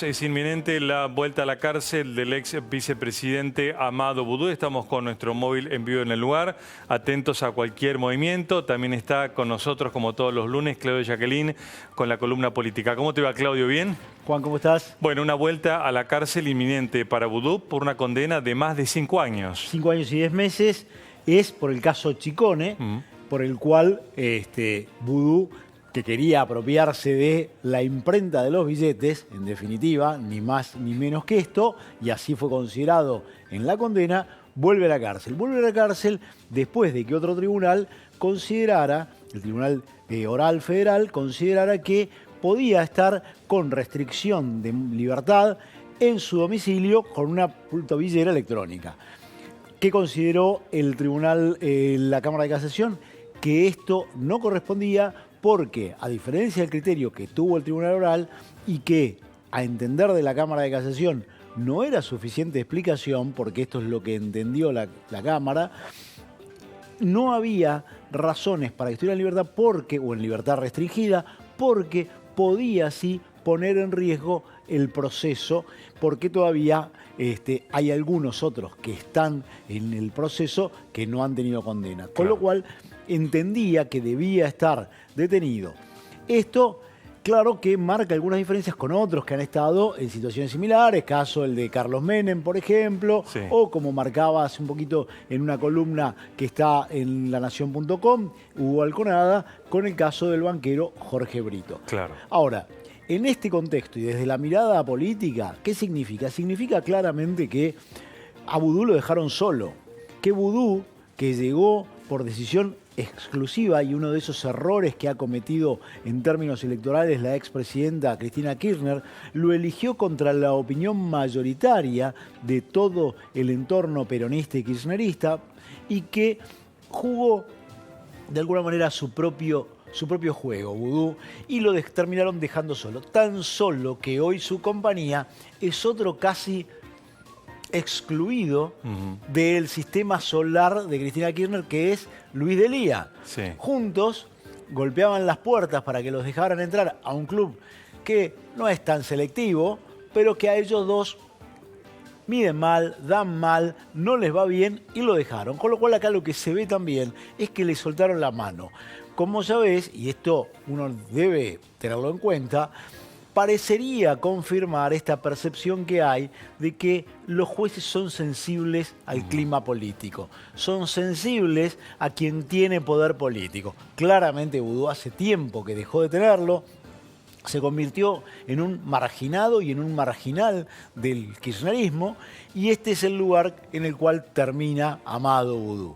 es inminente la vuelta a la cárcel del ex vicepresidente Amado Boudou. Estamos con nuestro móvil en vivo en el lugar, atentos a cualquier movimiento. También está con nosotros, como todos los lunes, Claudio Jacqueline, con la columna política. ¿Cómo te va, Claudio? ¿Bien? Juan, ¿cómo estás? Bueno, una vuelta a la cárcel inminente para Boudou por una condena de más de 5 años. 5 años y 10 meses es por el caso Chicone, por el cual Boudou, que quería apropiarse de la imprenta de los billetes, en definitiva, ni más ni menos que esto, y así fue considerado en la condena, vuelve a la cárcel. Vuelve a la cárcel después de que otro tribunal considerara, el Tribunal Oral Federal, considerara que podía estar con restricción de libertad en su domicilio con una pultovillera electrónica. ¿Qué consideró el tribunal, la Cámara de Casación? Que esto no correspondía porque, a diferencia del criterio que tuvo el Tribunal Oral y que, a entender de la Cámara de Casación, no era suficiente explicación, porque esto es lo que entendió la Cámara, no había razones para que estuviera en libertad porque, o en libertad restringida, porque podía sí poner en riesgo el proceso, porque todavía hay algunos otros que están en el proceso que no han tenido condena. Con lo cual entendía que debía estar detenido. Esto, claro que marca algunas diferencias con otros que han estado en situaciones similares, caso el de Carlos Menem, por ejemplo, o como marcaba hace un poquito en una columna que está en lanación.com, Hugo Alconada, con el caso del banquero Jorge Brito. Claro. Ahora, en este contexto y desde la mirada política, ¿qué significa? Significa claramente que a Boudou lo dejaron solo, que Boudou, que llegó por decisión exclusiva, y uno de esos errores que ha cometido en términos electorales la expresidenta Cristina Kirchner, lo eligió contra la opinión mayoritaria de todo el entorno peronista y kirchnerista, y que jugó de alguna manera su propio juego, Boudou, y lo terminaron dejando solo. Tan solo que hoy su compañía es otro casi excluido del sistema solar de Cristina Kirchner, que es Luis D'Elia. Juntos golpeaban las puertas para que los dejaran entrar a un club que no es tan selectivo, pero que a ellos dos miden mal, dan mal, no les va bien y lo dejaron. Con lo cual acá lo que se ve también es que le soltaron la mano. Como sabés, y esto uno debe tenerlo en cuenta, parecería confirmar esta percepción que hay de que los jueces son sensibles al clima político, son sensibles a quien tiene poder político. Claramente Boudou hace tiempo que dejó de tenerlo, se convirtió en un marginado y en un marginal del kirchnerismo, y este es el lugar en el cual termina Amado Boudou.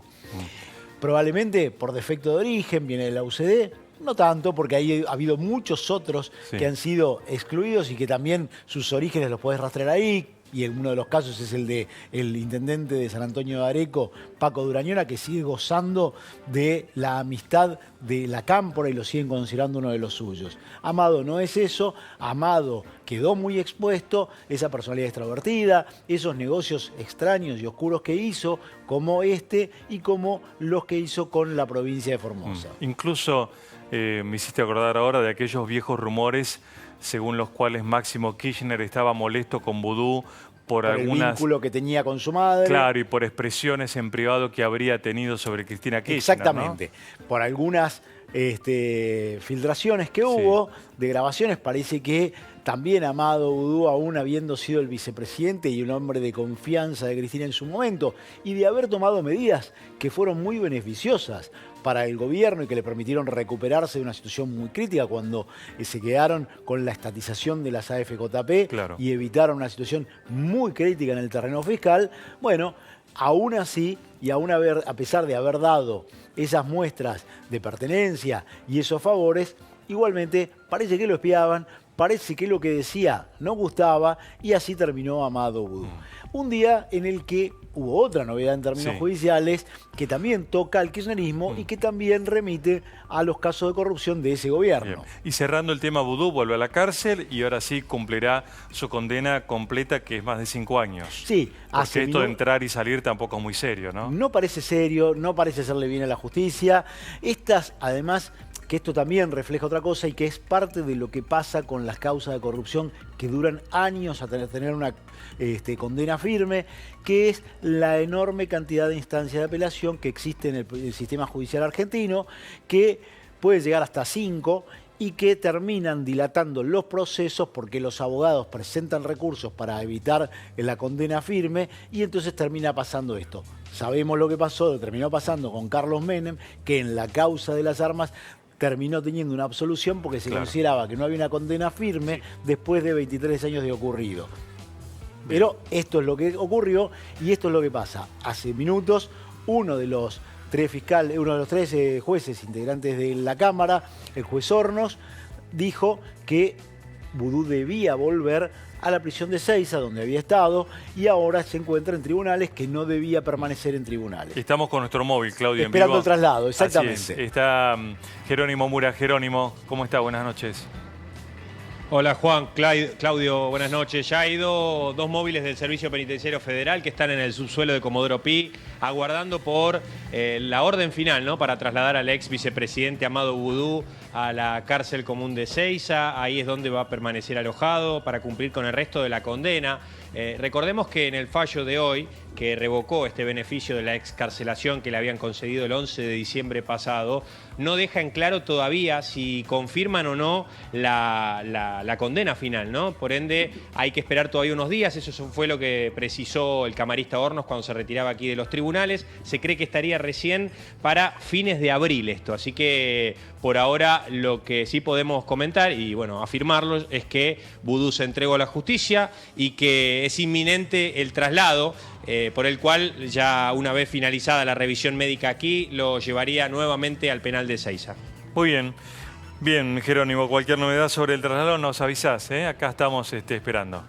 Probablemente por defecto de origen, viene de la UCD, no tanto, porque ahí ha habido muchos otros que han sido excluidos y que también sus orígenes los podés rastrear ahí. Y en uno de los casos es el de el intendente de San Antonio de Areco, Paco Durañona, que sigue gozando de la amistad de la Cámpora y lo siguen considerando uno de los suyos. Amado no es eso. Amado quedó muy expuesto, esa personalidad extrovertida, esos negocios extraños y oscuros que hizo, como este y como los que hizo con la provincia de Formosa. Incluso me hiciste acordar ahora de aquellos viejos rumores según los cuales Máximo Kirchner estaba molesto con Boudou por algunas... el vínculo que tenía con su madre. Claro, y por expresiones en privado que habría tenido sobre Cristina Kirchner. Exactamente. ¿No? Por algunas filtraciones que hubo de grabaciones, parece que también Amado Boudou, aún habiendo sido el vicepresidente y un hombre de confianza de Cristina en su momento, y de haber tomado medidas que fueron muy beneficiosas para el gobierno y que le permitieron recuperarse de una situación muy crítica cuando se quedaron con la estatización de las AFJP y evitaron una situación muy crítica en el terreno fiscal. Bueno, aún así, y aún a pesar de haber dado esas muestras de pertenencia y esos favores, igualmente parece que lo espiaban, parece que lo que decía no gustaba, y así terminó Amado Boudou. Un día en el que hubo otra novedad en términos judiciales que también toca al kirchnerismo y que también remite a los casos de corrupción de ese gobierno. Y cerrando el tema, Boudou vuelve a la cárcel y ahora sí cumplirá su condena completa, que es más de 5 años. Sí. Porque esto de entrar y salir tampoco es muy serio, ¿no? No parece serio, no parece hacerle bien a la justicia. Estas, además, que esto también refleja otra cosa y que es parte de lo que pasa con las causas de corrupción que duran años a tener una condena firme, que es la enorme cantidad de instancias de apelación que existe en el sistema judicial argentino, que puede llegar hasta 5 y que terminan dilatando los procesos porque los abogados presentan recursos para evitar la condena firme y entonces termina pasando esto. Sabemos lo que pasó, terminó pasando con Carlos Menem, que en la causa de las armas terminó teniendo una absolución porque se consideraba que no había una condena firme después de 23 años de ocurrido. Pero esto es lo que ocurrió y esto es lo que pasa. Hace minutos uno de los tres jueces integrantes de la Cámara, el juez Hornos, dijo que Vudú debía volver a la prisión de Ezeiza, donde había estado, y ahora se encuentra en tribunales, que no debía permanecer en tribunales. Estamos con nuestro móvil, Claudio, esperando en vivo. el traslado, exactamente. Así es. Está Jerónimo Mura. Jerónimo, ¿cómo está? Buenas noches. Hola Juan, Claudio, buenas noches. Ya ha ido 2 móviles del Servicio Penitenciario Federal que están en el subsuelo de Comodoro Pi, aguardando por la orden final, ¿no?, para trasladar al ex vicepresidente Amado Vudú a la cárcel común de Ezeiza. Ahí es donde va a permanecer alojado para cumplir con el resto de la condena. Recordemos que en el fallo de hoy, que revocó este beneficio de la excarcelación que le habían concedido el 11 de diciembre pasado, no deja en claro todavía si confirman o no la condena final, ¿no? Por ende, hay que esperar todavía unos días. Eso fue lo que precisó el camarista Hornos cuando se retiraba aquí de los tribunales. Se cree que estaría recién para fines de abril esto. Así que por ahora lo que sí podemos comentar y bueno, afirmarlo es que Vudú se entregó a la justicia y que es inminente el traslado, por el cual ya una vez finalizada la revisión médica aquí, lo llevaría nuevamente al penal de Ezeiza. Muy bien. Bien, Jerónimo, cualquier novedad sobre el traslado nos avisás, ¿eh? Acá estamos esperando.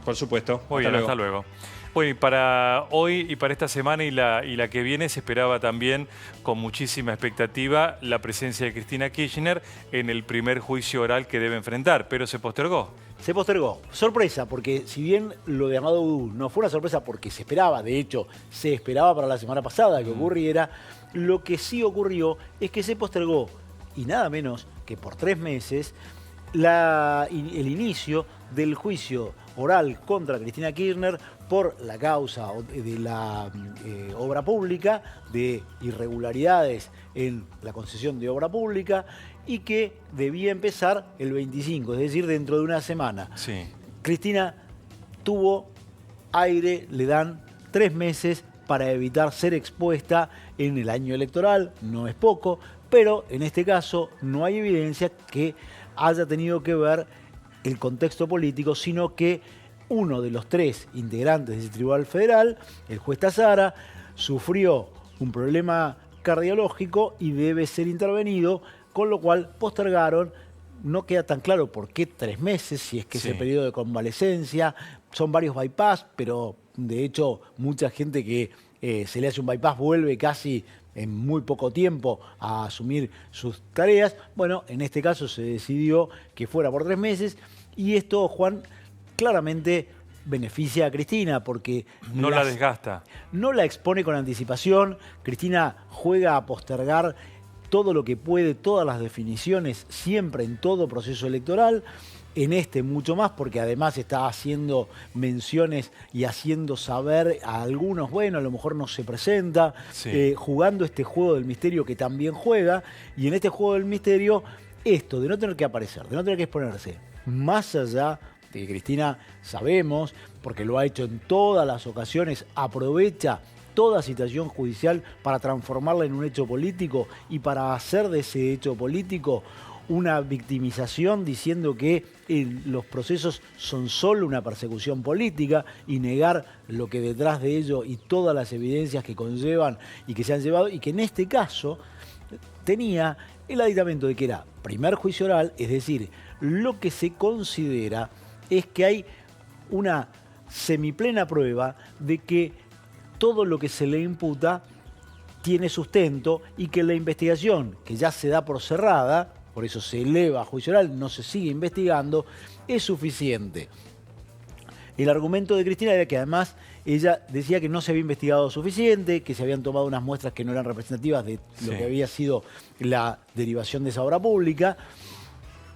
Por supuesto. Muy bien, hasta luego. Bueno, y para hoy y para esta semana y la que viene se esperaba también con muchísima expectativa la presencia de Cristina Kirchner en el primer juicio oral que debe enfrentar, pero se postergó. Se postergó. Sorpresa, porque si bien lo de Amado Vudú no fue una sorpresa porque se esperaba, de hecho, se esperaba para la semana pasada que ocurriera, lo que sí ocurrió es que se postergó, y nada menos que por 3 meses, el inicio del juicio oral contra Cristina Kirchner por la causa de la obra pública, de irregularidades en la concesión de obra pública, y que debía empezar el 25, es decir, dentro de una semana. Sí. Cristina tuvo aire, le dan 3 meses para evitar ser expuesta en el año electoral, no es poco, pero en este caso no hay evidencia que haya tenido que ver el contexto político, sino que uno de los 3 integrantes del Tribunal Federal, el juez Tazara, sufrió un problema cardiológico y debe ser intervenido, con lo cual postergaron. No queda tan claro por qué 3 meses, si es que es el periodo de convalecencia. Son varios bypass, pero de hecho mucha gente que se le hace un bypass vuelve casi en muy poco tiempo a asumir sus tareas. Bueno, en este caso se decidió que fuera por 3 meses y esto, Juan, claramente beneficia a Cristina porque no la desgasta. No la expone con anticipación. Cristina juega a postergar todo lo que puede, todas las definiciones, siempre en todo proceso electoral. En este mucho más, porque además está haciendo menciones y haciendo saber a algunos, bueno, a lo mejor no se presenta, jugando este juego del misterio que también juega. Y en este juego del misterio, esto de no tener que aparecer, de no tener que exponerse, más allá de que Cristina, sabemos, porque lo ha hecho en todas las ocasiones, aprovecha toda situación judicial para transformarla en un hecho político y para hacer de ese hecho político una victimización diciendo que los procesos son solo una persecución política y negar lo que detrás de ello y todas las evidencias que conllevan y que se han llevado, y que en este caso tenía el aditamento de que era primer juicio oral, es decir, lo que se considera es que hay una semiplena prueba de que todo lo que se le imputa tiene sustento y que la investigación, que ya se da por cerrada, por eso se eleva a juicio oral, no se sigue investigando, es suficiente. El argumento de Cristina era que además ella decía que no se había investigado suficiente, que se habían tomado unas muestras que no eran representativas de lo que había sido la derivación de esa obra pública,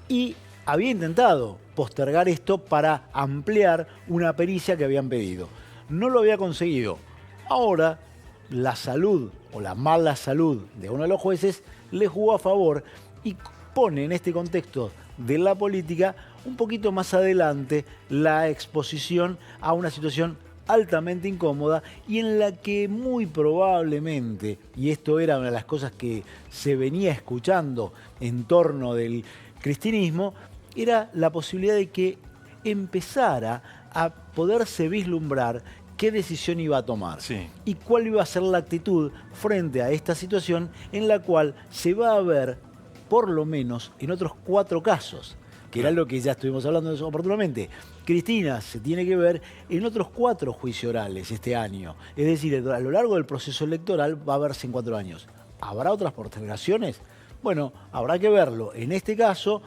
y había intentado postergar esto para ampliar una pericia que habían pedido. No lo había conseguido. Ahora, la salud o la mala salud de uno de los jueces le jugó a favor y pone en este contexto de la política un poquito más adelante la exposición a una situación altamente incómoda y en la que muy probablemente, y esto era una de las cosas que se venía escuchando en torno del cristinismo, era la posibilidad de que empezara a poderse vislumbrar qué decisión iba a tomar y cuál iba a ser la actitud frente a esta situación en la cual se va a ver, por lo menos en otros 4 casos, que era lo que ya estuvimos hablando oportunamente. Cristina se tiene que ver en otros 4 juicios orales este año. Es decir, a lo largo del proceso electoral va a verse en 4 años. ¿Habrá otras postergaciones? Bueno, habrá que verlo. En este caso,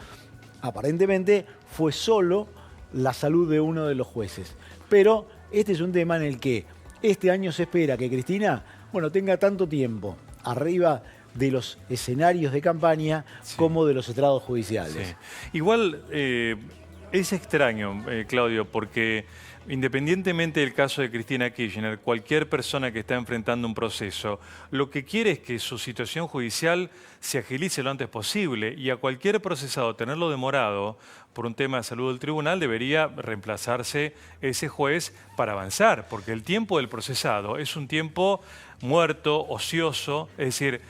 aparentemente, fue solo la salud de uno de los jueces. Pero este es un tema en el que este año se espera que Cristina, tenga tanto tiempo arriba de los escenarios de campaña como de los estrados judiciales. Igual es extraño, Claudio, porque independientemente del caso de Cristina Kirchner, cualquier persona que está enfrentando un proceso, lo que quiere es que su situación judicial se agilice lo antes posible, y a cualquier procesado tenerlo demorado por un tema de salud del tribunal debería reemplazarse ese juez para avanzar, porque el tiempo del procesado es un tiempo muerto, ocioso, es decir,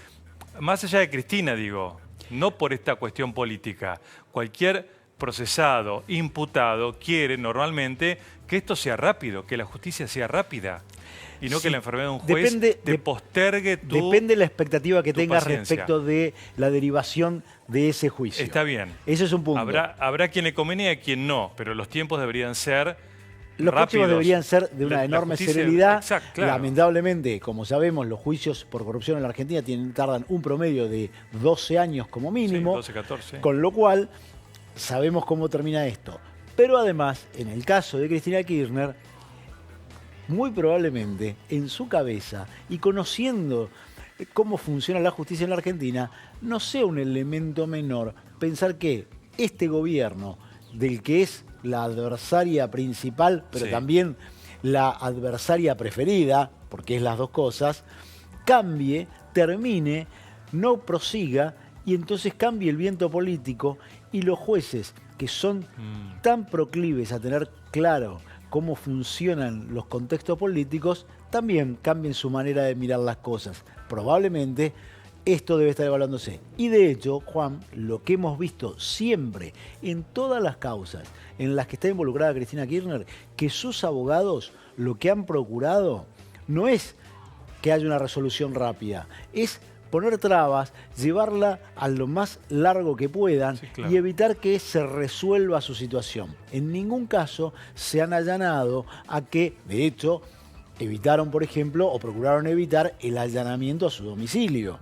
más allá de Cristina, digo, no por esta cuestión política, cualquier procesado, imputado, quiere normalmente que esto sea rápido, que la justicia sea rápida, y no que la enfermedad de un juez te postergue Depende de la expectativa que tengas paciencia respecto de la derivación de ese juicio. Está bien. Ese es un punto. Habrá quien le convenga y a quien no, pero los tiempos deberían ser Los próximos deberían ser de una enorme celeridad. Exacto, claro. Lamentablemente, como sabemos, los juicios por corrupción en la Argentina tardan un promedio de 12 años como mínimo. Sí, 12, 14. Con lo cual, sabemos cómo termina esto. Pero además, en el caso de Cristina Kirchner, muy probablemente en su cabeza y conociendo cómo funciona la justicia en la Argentina, no sea un elemento menor pensar que este gobierno, del que es la adversaria principal, pero también la adversaria preferida, porque es las dos cosas, cambie, termine, no prosiga, y entonces cambie el viento político y los jueces que son tan proclives a tener claro cómo funcionan los contextos políticos, también cambien su manera de mirar las cosas. Probablemente esto debe estar evaluándose. Y de hecho, Juan, lo que hemos visto siempre en todas las causas en las que está involucrada Cristina Kirchner, que sus abogados lo que han procurado no es que haya una resolución rápida, es poner trabas, llevarla a lo más largo que puedan y evitar que se resuelva su situación. En ningún caso se han allanado a que, de hecho, evitaron, por ejemplo, o procuraron evitar el allanamiento a su domicilio.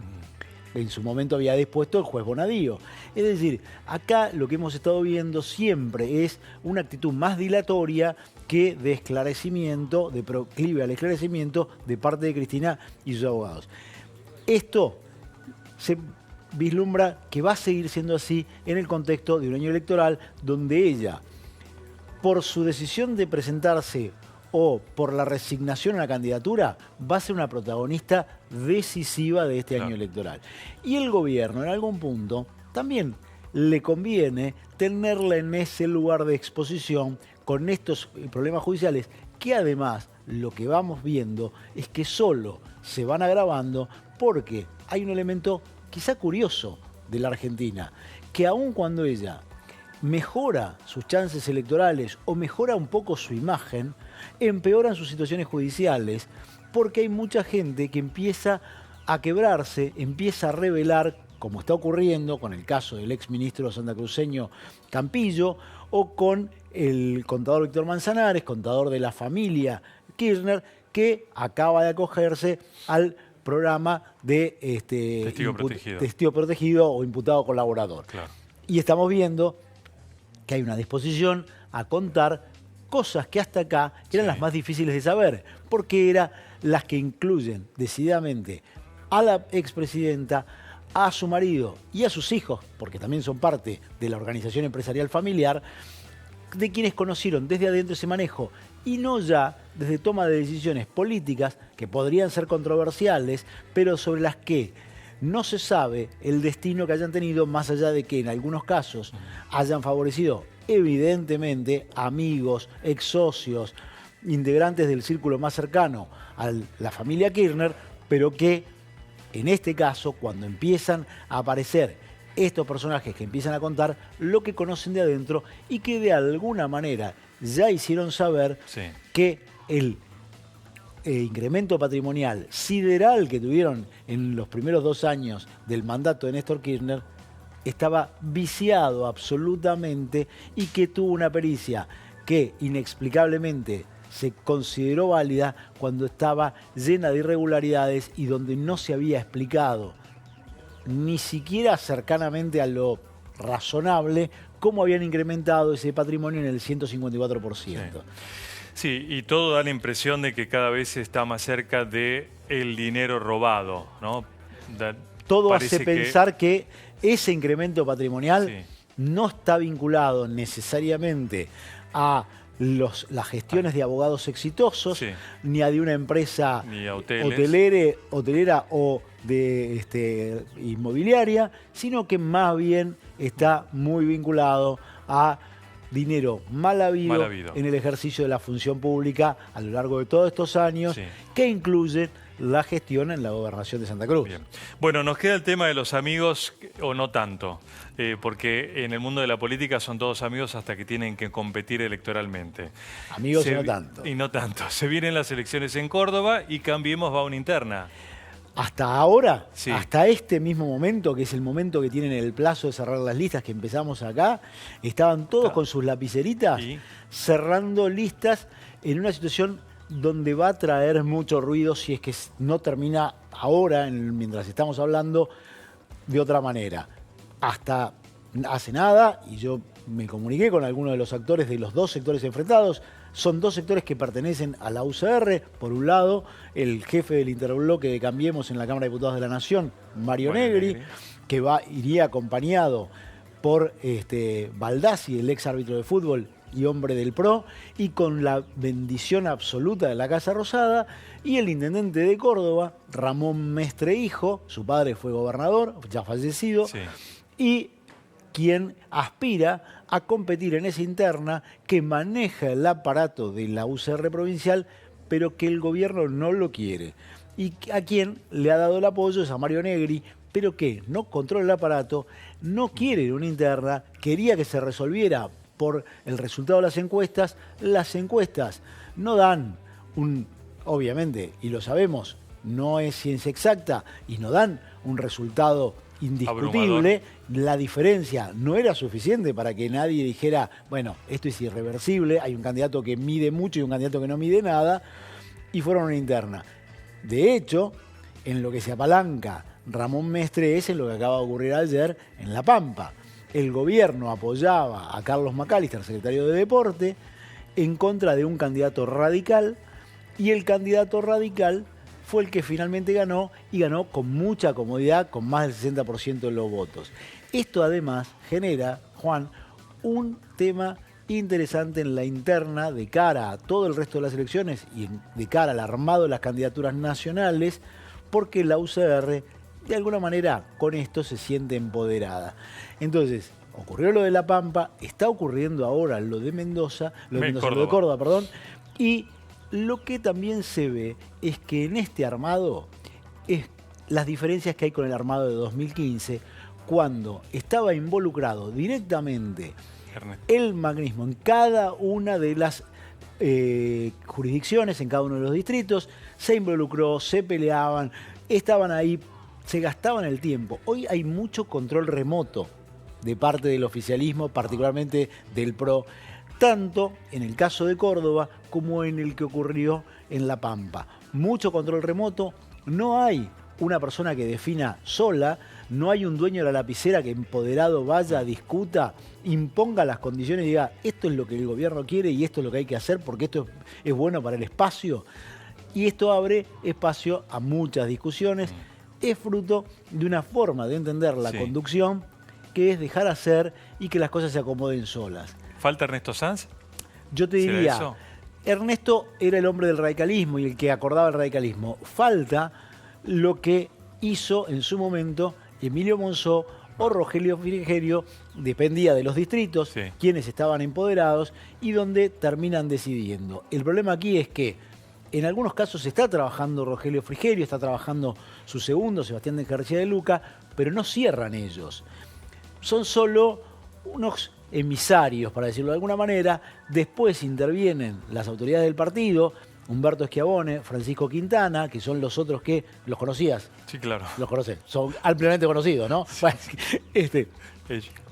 En su momento había dispuesto el juez Bonadío. Es decir, acá lo que hemos estado viendo siempre es una actitud más dilatoria que de esclarecimiento, de proclive al esclarecimiento de parte de Cristina y sus abogados. Esto se vislumbra que va a seguir siendo así en el contexto de un año electoral donde ella, por su decisión de presentarse o por la resignación a la candidatura, va a ser una protagonista decisiva de este año electoral. Y el gobierno, en algún punto, también le conviene tenerla en ese lugar de exposición con estos problemas judiciales, que además lo que vamos viendo es que solo se van agravando porque hay un elemento quizá curioso de la Argentina, que aun cuando ella mejora sus chances electorales o mejora un poco su imagen, empeoran sus situaciones judiciales porque hay mucha gente que empieza a quebrarse, empieza a revelar, como está ocurriendo con el caso del exministro santacruceño Campillo o con el contador Víctor Manzanares, contador de la familia Kirchner, que acaba de acogerse al programa de testigo protegido o imputado colaborador. Y estamos viendo que hay una disposición a contar cosas que hasta acá eran Sí. las más difíciles de saber, porque eran las que incluyen decididamente a la expresidenta, a su marido y a sus hijos, porque también son parte de la organización empresarial familiar, de quienes conocieron desde adentro ese manejo y no ya desde toma de decisiones políticas que podrían ser controversiales, pero sobre las que no se sabe el destino que hayan tenido, más allá de que en algunos casos hayan favorecido evidentemente amigos, ex socios, integrantes del círculo más cercano a la familia Kirchner, pero que en este caso, cuando empiezan a aparecer estos personajes que empiezan a contar lo que conocen de adentro y que de alguna manera ya hicieron saber Sí. que el incremento patrimonial sideral que tuvieron en los primeros 2 años del mandato de Néstor Kirchner estaba viciado absolutamente y que tuvo una pericia que inexplicablemente se consideró válida cuando estaba llena de irregularidades y donde no se había explicado ni siquiera cercanamente a lo razonable cómo habían incrementado ese patrimonio en el 154%. Sí, y todo da la impresión de que cada vez se está más cerca del dinero robado, ¿no? Todo Parece hace pensar que ese incremento patrimonial Sí. no está vinculado necesariamente a las gestiones de abogados exitosos, Sí. ni a de una empresa Ni a hoteles. hotelera o de inmobiliaria, sino que más bien está muy vinculado a dinero mal habido en el ejercicio de la función pública a lo largo de todos estos años, Sí. que incluye la gestión en la gobernación de Santa Cruz. Bien. Bueno, nos queda el tema de los amigos, o no tanto, porque en el mundo de la política son todos amigos hasta que tienen que competir electoralmente. Amigos y no tanto. Y no tanto. Se vienen las elecciones en Córdoba y Cambiemos va a una interna. Hasta ahora, Sí. hasta este mismo momento, que es el momento que tienen el plazo de cerrar las listas, que empezamos acá, estaban todos con sus lapiceritas ¿Y? cerrando listas en una situación donde va a traer mucho ruido si es que no termina ahora, mientras estamos hablando, de otra manera. Hasta hace nada, y yo me comuniqué con algunos de los actores de los 2 sectores enfrentados. Son 2 sectores que pertenecen a la UCR. Por un lado, el jefe del interbloque de Cambiemos en la Cámara de Diputados de la Nación, Mario Negri, que iría acompañado por Baldassi, el ex árbitro de fútbol y hombre del PRO, y con la bendición absoluta de la Casa Rosada, y el intendente de Córdoba, Ramón Mestre Hijo, su padre fue gobernador, ya fallecido, Sí. y quien aspira a competir en esa interna que maneja el aparato de la UCR provincial, pero que el gobierno no lo quiere. Y a quien le ha dado el apoyo es a Mario Negri, pero que no controla el aparato, no quiere una interna, quería que se resolviera por el resultado de las encuestas. Las encuestas no dan obviamente, y lo sabemos, no es ciencia exacta, y no dan un resultado indiscutible. Abrumador. La diferencia no era suficiente para que nadie dijera, bueno, esto es irreversible, hay un candidato que mide mucho y un candidato que no mide nada, y fueron a una interna. De hecho, en lo que se apalanca Ramón Mestre es en lo que acaba de ocurrir ayer en La Pampa. El gobierno apoyaba a Carlos McAllister, secretario de Deporte, en contra de un candidato radical, y el candidato radical fue el que finalmente ganó, y ganó con mucha comodidad, con más del 60% de los votos. Esto además genera, Juan, un tema interesante en la interna de cara a todo el resto de las elecciones y de cara al armado de las candidaturas nacionales, porque la UCR de alguna manera con esto se siente empoderada. Entonces, ocurrió lo de La Pampa, está ocurriendo ahora lo de Mendoza, lo de Córdoba, perdón, y lo que también se ve es que en este armado es las diferencias que hay con el armado de 2015, cuando estaba involucrado directamente el macrismo en cada una de las jurisdicciones, en cada uno de los distritos, se involucró, se peleaban, estaban ahí, se gastaban el tiempo. Hoy hay mucho control remoto de parte del oficialismo, particularmente del PRO, tanto en el caso de Córdoba como en el que ocurrió en La Pampa. Mucho control remoto, no hay una persona que defina sola, no hay un dueño de la lapicera que empoderado vaya, discuta, imponga las condiciones y diga, esto es lo que el gobierno quiere y esto es lo que hay que hacer porque esto es bueno para el espacio. Y esto abre espacio a muchas discusiones. Es fruto de una forma de entender la conducción que es dejar hacer y que las cosas se acomoden solas. ¿Falta Ernesto Sanz? Yo te diría, Ernesto era el hombre del radicalismo y el que acordaba el radicalismo. Falta lo que hizo en su momento Emilio Monzó o Rogelio Frigerio, dependía de los distritos, quienes estaban empoderados y donde terminan decidiendo. El problema aquí es que en algunos casos está trabajando Rogelio Frigerio, está trabajando su segundo, Sebastián de García de Luca, pero no cierran ellos. Son solo unos emisarios, para decirlo de alguna manera. Después intervienen las autoridades del partido, Humberto Schiavone, Francisco Quintana, que son los otros que... ¿Los conocías? Sí, claro. Los conocés. Son ampliamente conocidos, ¿no? Sí.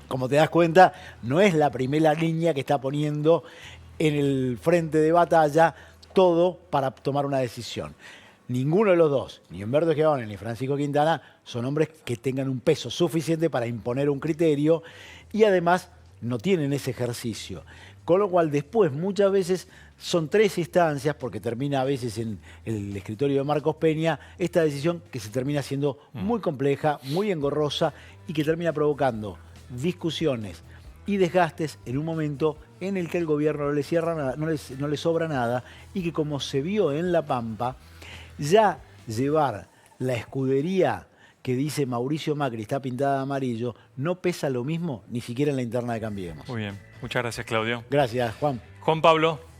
Como te das cuenta, no es la primera línea que está poniendo en el frente de batalla todo para tomar una decisión. Ninguno de los dos, ni Humberto Schiavone ni Francisco Quintana, son hombres que tengan un peso suficiente para imponer un criterio y además no tienen ese ejercicio. Con lo cual después muchas veces son 3 instancias, porque termina a veces en el escritorio de Marcos Peña, esta decisión que se termina siendo muy compleja, muy engorrosa y que termina provocando discusiones y desgastes en un momento en el que el gobierno no le cierra nada, no le sobra nada y que, como se vio en La Pampa, ya llevar la escudería que dice Mauricio Macri está pintada de amarillo no pesa lo mismo ni siquiera en la interna de Cambiemos. Muy bien. Muchas gracias, Claudio. Gracias, Juan. Juan Pablo.